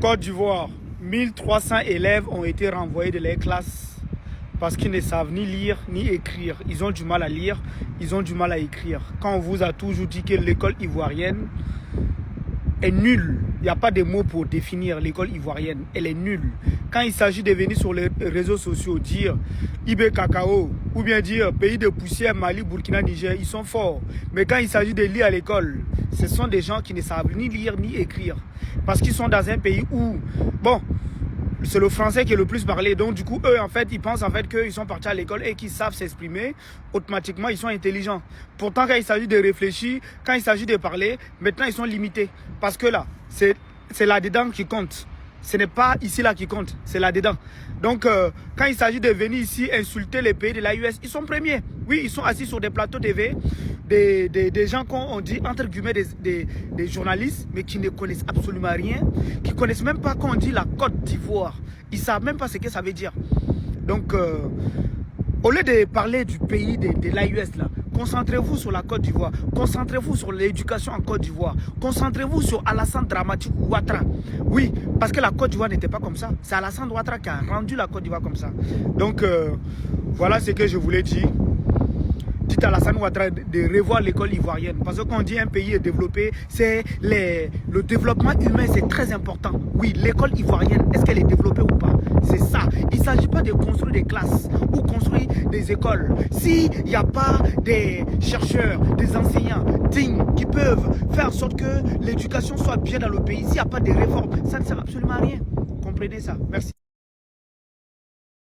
Côte d'Ivoire, 1300 élèves ont été renvoyés de leurs classes parce qu'ils ne savent ni lire ni écrire. Ils ont du mal à lire, ils ont du mal à écrire. Quand on vous a toujours dit que l'école ivoirienne est nulle, il n'y a pas de mots pour définir l'école ivoirienne, elle est nulle. Quand il s'agit de venir sur les réseaux sociaux dire Ibé Cacao ou bien dire pays de poussière, Mali, Burkina, Niger, ils sont forts. Mais quand il s'agit de lire à l'école, ce sont des gens qui ne savent ni lire ni écrire. Parce qu'ils sont dans un pays où, bon, c'est le français qui est le plus parlé. Donc du coup, eux, en fait, ils pensent en fait qu'ils sont partis à l'école et qu'ils savent s'exprimer. Automatiquement, ils sont intelligents. Pourtant, quand il s'agit de réfléchir, quand il s'agit de parler, maintenant, ils sont limités. Parce que là, c'est là-dedans qui compte. Ce n'est pas ici-là qui compte, c'est là-dedans. Donc, quand il s'agit de venir ici insulter les pays de l'AES, ils sont premiers. Oui, ils sont assis sur des plateaux TV, des gens qu'on dit, entre guillemets, des journalistes, mais qui ne connaissent absolument rien, qui ne connaissent même pas quand on dit la Côte d'Ivoire. Ils ne savent même pas ce que ça veut dire. Donc, au lieu de parler du pays de l'AES, là, concentrez-vous sur la Côte d'Ivoire. Concentrez-vous sur l'éducation en Côte d'Ivoire. Concentrez-vous sur Alassane Dramane Ouattara. Oui, parce que la Côte d'Ivoire n'était pas comme ça. C'est Alassane Ouattara qui a rendu la Côte d'Ivoire comme ça. Donc, voilà ce que je voulais dire. Dites à Alassane Ouattara de revoir l'école ivoirienne. Parce que quand on dit un pays est développé, c'est le développement humain, c'est très important. Oui, l'école ivoirienne, est-ce qu'elle est développée ou pas? C'est ça. Il ne s'agit pas de construire des classes ou construire des écoles. S'il n'y a pas des chercheurs, des enseignants dignes qui peuvent faire en sorte que l'éducation soit bien dans le pays, s'il n'y a pas de réformes, ça ne sert absolument à rien. Comprenez ça. Merci.